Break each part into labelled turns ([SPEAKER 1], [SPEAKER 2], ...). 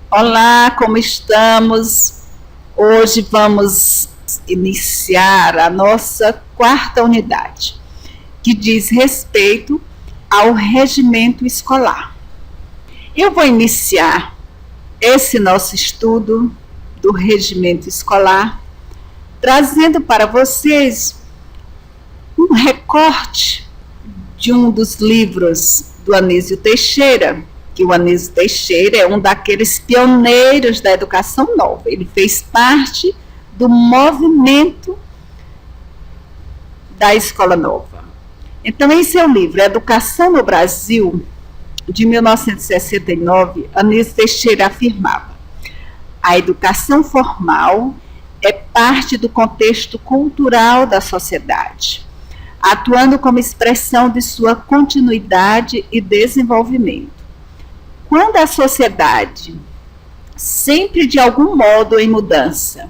[SPEAKER 1] Olá, como estamos? Hoje vamos iniciar a nossa quarta unidade, que diz respeito ao regimento escolar. Eu vou iniciar esse nosso estudo do regimento escolar, trazendo para vocês um recorte de um dos livros do Anísio Teixeira, que o Anísio Teixeira é um daqueles pioneiros da educação nova. Ele fez parte do movimento da Escola Nova. Então, em seu livro Educação no Brasil, de 1969, Anísio Teixeira afirmava: a educação formal é parte do contexto cultural da sociedade, atuando como expressão de sua continuidade e desenvolvimento. Quando a sociedade, sempre de algum modo em mudança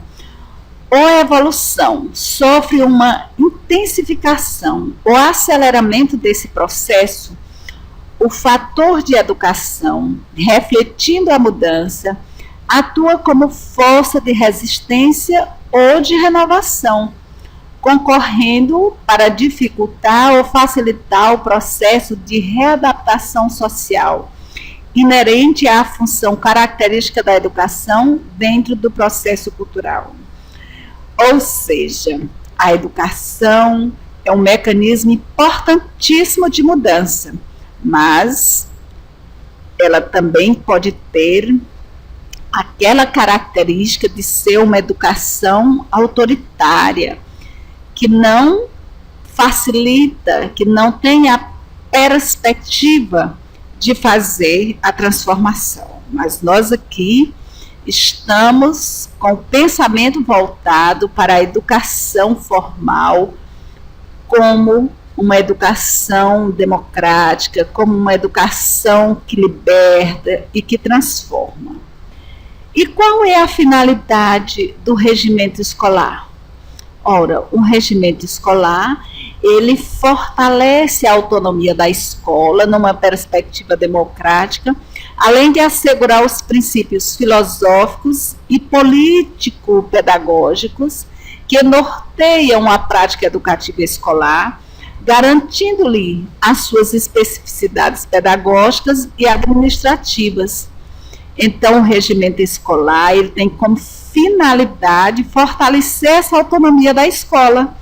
[SPEAKER 1] ou evolução, sofre uma intensificação ou aceleramento desse processo, o fator de educação, refletindo a mudança, atua como força de resistência ou de renovação, concorrendo para dificultar ou facilitar o processo de readaptação social, inerente à função característica da educação dentro do processo cultural. Ou seja, a educação é um mecanismo importantíssimo de mudança, mas ela também pode ter aquela característica de ser uma educação autoritária, que não facilita, que não tem a perspectiva de fazer a transformação. Mas nós aqui estamos com o pensamento voltado para a educação formal como uma educação democrática, como uma educação que liberta e que transforma. E qual é a finalidade do regimento escolar? Ora, um regimento escolar, ele fortalece a autonomia da escola numa perspectiva democrática, além de assegurar os princípios filosóficos e político-pedagógicos que norteiam a prática educativa escolar, garantindo-lhe as suas especificidades pedagógicas e administrativas. Então, o regimento escolar, ele tem como finalidade fortalecer essa autonomia da escola.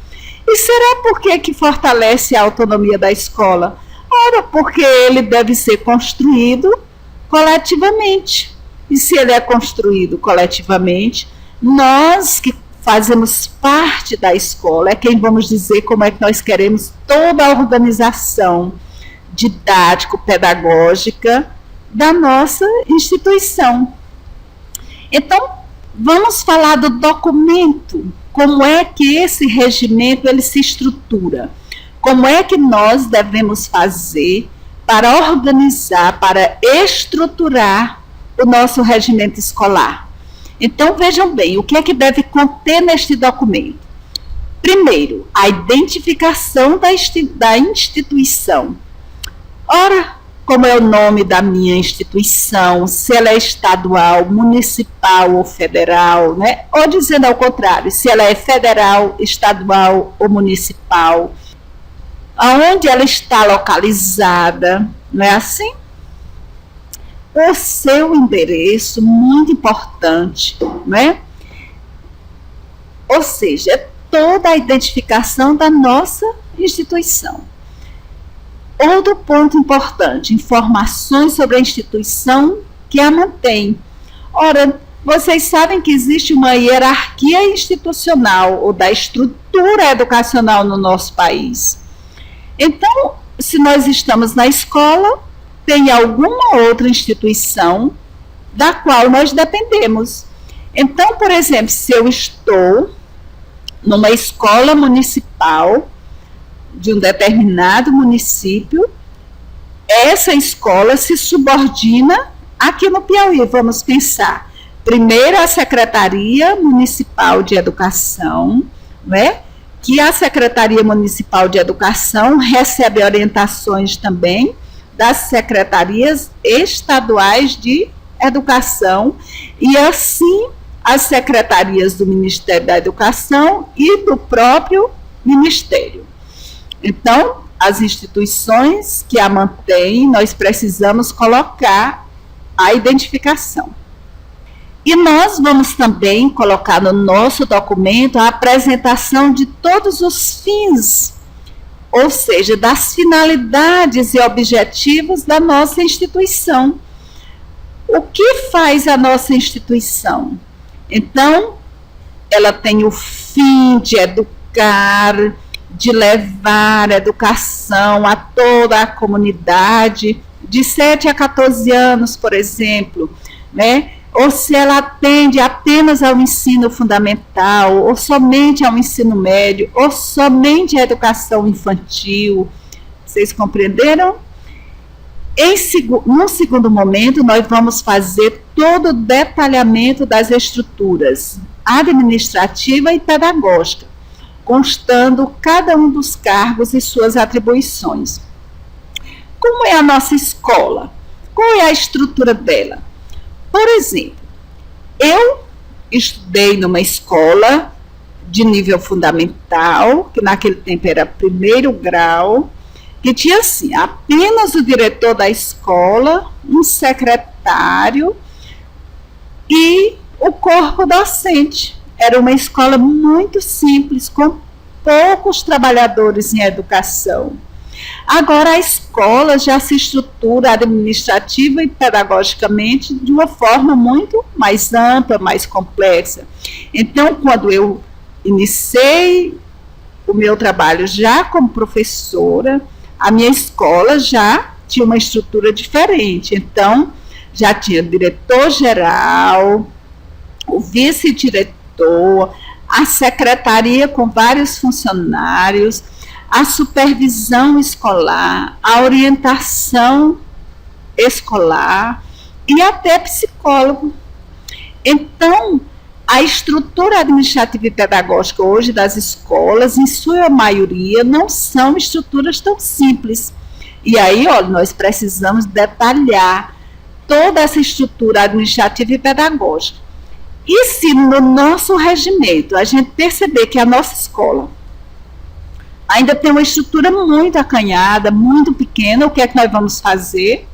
[SPEAKER 1] E será por que fortalece a autonomia da escola? Ora, porque ele deve ser construído coletivamente. E se ele é construído coletivamente, nós que fazemos parte da escola é quem vamos dizer como é que nós queremos toda a organização didático-pedagógica da nossa instituição. Então, vamos falar do documento, como é que esse regimento ele se estrutura, como é que nós devemos fazer para organizar, para estruturar o nosso regimento escolar. Então, vejam bem, o que é que deve conter neste documento? Primeiro, a identificação da instituição. Ora, como é o nome da minha instituição, se ela é estadual, municipal ou federal, né? Ou dizendo ao contrário, se ela é federal, estadual ou municipal, aonde ela está localizada, não é assim? O seu endereço, muito importante, não é? Ou seja, é toda a identificação da nossa instituição. Outro ponto importante, informações sobre a instituição que a mantém. Ora, vocês sabem que existe uma hierarquia institucional ou da estrutura educacional no nosso país. Então, se nós estamos na escola, tem alguma outra instituição da qual nós dependemos. Então, por exemplo, se eu estou numa escola municipal de um determinado município, essa escola se subordina aqui no Piauí. Vamos pensar, primeiro a Secretaria Municipal de Educação, né? Que a Secretaria Municipal de Educação recebe orientações também das secretarias estaduais de educação, e assim as secretarias do Ministério da Educação e do próprio Ministério. Então, as instituições que a mantêm, nós precisamos colocar a identificação. E nós vamos também colocar no nosso documento a apresentação de todos os fins, ou seja, das finalidades e objetivos da nossa instituição. O que faz a nossa instituição? Então, ela tem o fim de educar, de levar educação a toda a comunidade, de 7 a 14 anos, por exemplo, né? Ou se ela atende apenas ao ensino fundamental, ou somente ao ensino médio, ou somente à educação infantil. Vocês compreenderam? Num segundo momento, nós vamos fazer todo o detalhamento das estruturas administrativa e pedagógica, constando cada um dos cargos e suas atribuições. Como é a nossa escola? Qual é a estrutura dela? Por exemplo, eu estudei numa escola de nível fundamental, que naquele tempo era 1º grau, que tinha assim, apenas o diretor da escola, um secretário e o corpo docente. Era uma escola muito simples, com poucos trabalhadores em educação. Agora a escola já se estrutura administrativa e pedagogicamente de uma forma muito mais ampla, mais complexa. Então, quando eu iniciei o meu trabalho já como professora, a minha escola já tinha uma estrutura diferente. Então, já tinha diretor-geral, o vice-diretor, a secretaria com vários funcionários, a supervisão escolar, a orientação escolar e até psicólogo. Então, a estrutura administrativa e pedagógica hoje das escolas, em sua maioria, não são estruturas tão simples. E aí, olha, nós precisamos detalhar toda essa estrutura administrativa e pedagógica. E se no nosso regimento a gente perceber que a nossa escola ainda tem uma estrutura muito acanhada, muito pequena, o que é que nós vamos fazer?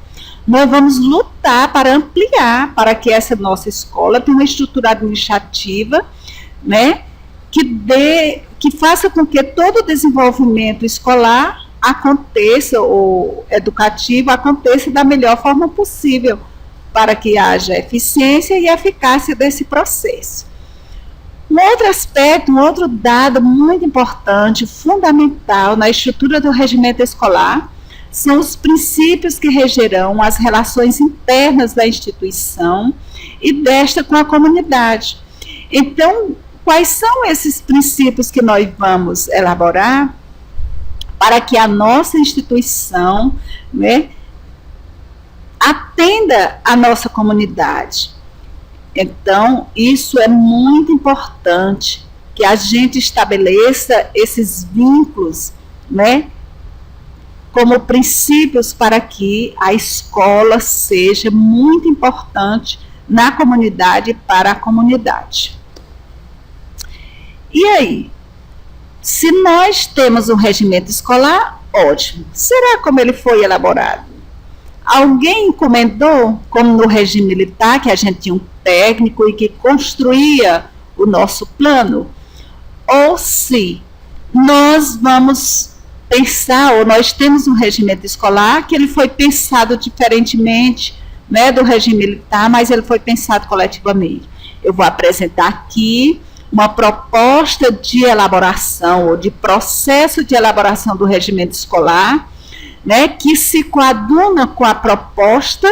[SPEAKER 1] Nós vamos lutar para ampliar, para que essa nossa escola tenha uma estrutura administrativa, né, que faça com que todo o desenvolvimento escolar aconteça, ou educativo, aconteça da melhor forma possível, para que haja eficiência e eficácia desse processo. Um outro aspecto, um outro dado muito importante, fundamental na estrutura do regimento escolar, são os princípios que regerão as relações internas da instituição e desta com a comunidade. Então, quais são esses princípios que nós vamos elaborar para que a nossa instituição, né, atenda a nossa comunidade? Então, isso é muito importante, que a gente estabeleça esses vínculos, né, como princípios para que a escola seja muito importante na comunidade e para a comunidade. E aí, se nós temos um regimento escolar, ótimo. Será como ele foi elaborado? Alguém encomendou, como no regime militar, que a gente tinha um técnico e que construía o nosso plano? Ou se nós vamos pensar, ou nós temos um regimento escolar que ele foi pensado diferentemente, né, do regime militar, mas ele foi pensado coletivamente. Eu vou apresentar aqui uma proposta de elaboração, ou de processo de elaboração do regimento escolar, né, que se coaduna com a proposta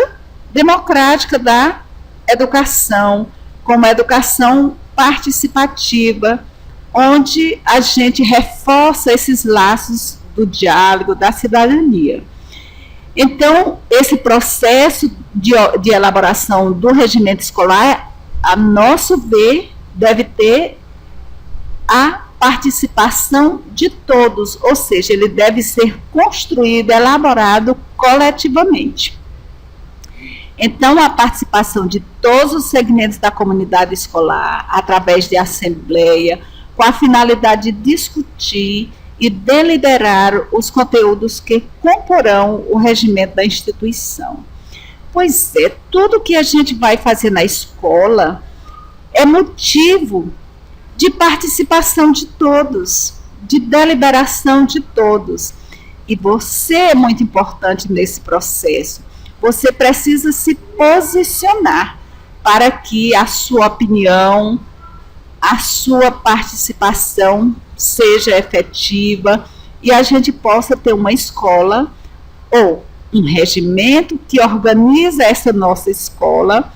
[SPEAKER 1] democrática da educação, como a educação participativa, onde a gente reforça esses laços do diálogo, da cidadania. Então, esse processo de elaboração do regimento escolar, a nosso ver, deve ter a participação de todos, ou seja, ele deve ser construído, elaborado coletivamente. Então, a participação de todos os segmentos da comunidade escolar, através de assembleia, com a finalidade de discutir e deliberar os conteúdos que comporão o regimento da instituição. Pois é, tudo que a gente vai fazer na escola é motivo de participação de todos, de deliberação de todos. E você é muito importante nesse processo. Você precisa se posicionar para que a sua opinião, a sua participação seja efetiva e a gente possa ter uma escola ou um regimento que organiza essa nossa escola,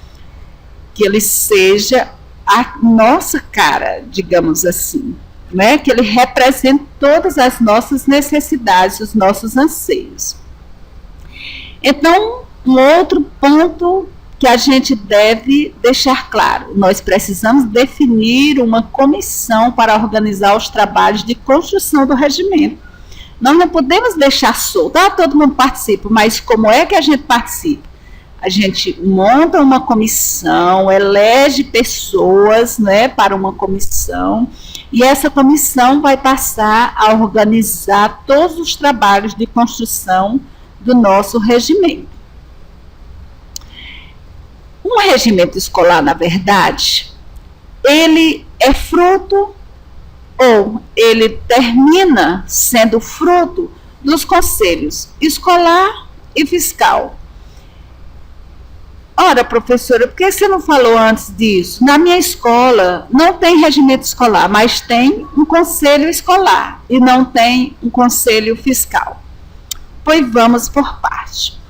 [SPEAKER 1] que ele seja a nossa cara, digamos assim, né? Que ele represente todas as nossas necessidades, os nossos anseios. Então, um outro ponto que a gente deve deixar claro, nós precisamos definir uma comissão para organizar os trabalhos de construção do regimento. Nós não podemos deixar solto, todo mundo participa, mas como é que a gente participa? A gente monta uma comissão, elege pessoas, né, para uma comissão, e essa comissão vai passar a organizar todos os trabalhos de construção do nosso regimento. Um regimento escolar, na verdade, ele é fruto ou ele termina sendo fruto dos conselhos escolar e fiscal. Ora, professora, por que você não falou antes disso? Na minha escola não tem regimento escolar, mas tem um conselho escolar e não tem um conselho fiscal. Pois vamos por parte.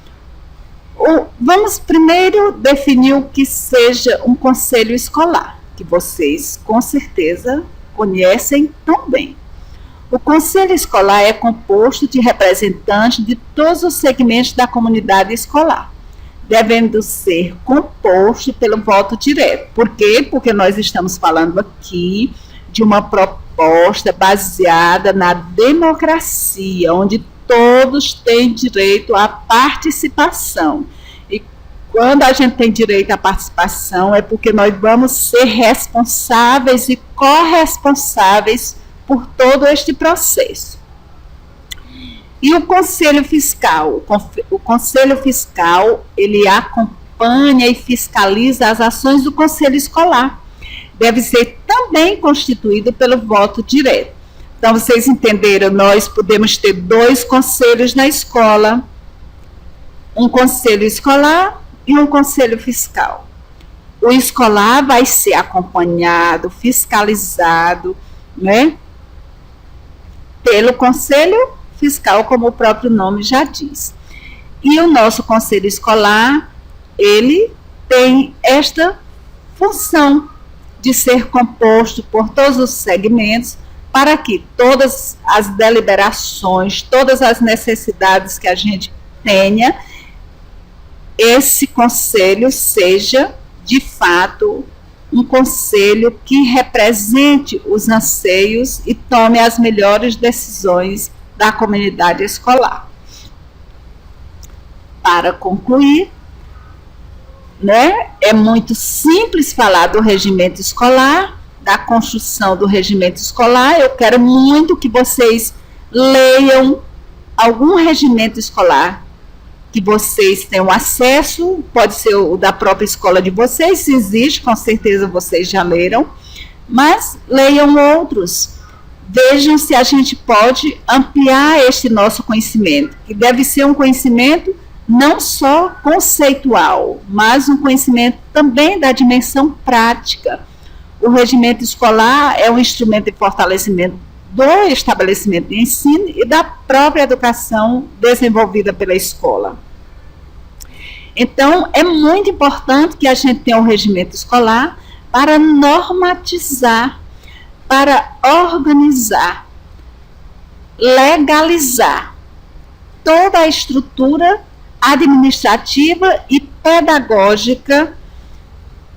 [SPEAKER 1] Vamos primeiro definir o que seja um conselho escolar, que vocês com certeza conhecem tão bem. O conselho escolar é composto de representantes de todos os segmentos da comunidade escolar, devendo ser composto pelo voto direto. Por quê? Porque nós estamos falando aqui de uma proposta baseada na democracia, onde todos têm direito à participação. E quando a gente tem direito à participação, é porque nós vamos ser responsáveis e corresponsáveis por todo este processo. E o Conselho Fiscal? O Conselho Fiscal, ele acompanha e fiscaliza as ações do Conselho Escolar. Deve ser também constituído pelo voto direto. Então, vocês entenderam, nós podemos ter 2 conselhos na escola, um conselho escolar e um conselho fiscal. O escolar vai ser acompanhado, fiscalizado, né, pelo conselho fiscal, como o próprio nome já diz. E o nosso conselho escolar, ele tem esta função de ser composto por todos os segmentos, para que todas as deliberações, todas as necessidades que a gente tenha, esse conselho seja, de fato, um conselho que represente os anseios e tome as melhores decisões da comunidade escolar. Para concluir, né, é muito simples falar do regimento escolar, da construção do regimento escolar. Eu quero muito que vocês leiam algum regimento escolar que vocês tenham acesso, pode ser o da própria escola de vocês, se existe, com certeza vocês já leram, mas leiam outros. Vejam se a gente pode ampliar este nosso conhecimento, que deve ser um conhecimento não só conceitual, mas um conhecimento também da dimensão prática. O regimento escolar é um instrumento de fortalecimento do estabelecimento de ensino e da própria educação desenvolvida pela escola. Então, é muito importante que a gente tenha um regimento escolar para normatizar, para organizar, legalizar toda a estrutura administrativa e pedagógica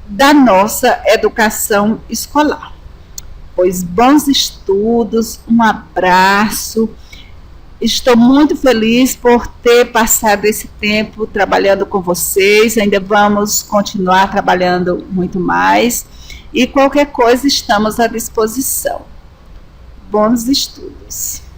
[SPEAKER 1] da nossa educação escolar. Pois bons estudos, um abraço Estou muito feliz por ter passado esse tempo trabalhando com vocês. Ainda vamos continuar trabalhando muito mais. E qualquer coisa estamos à disposição. Bons estudos.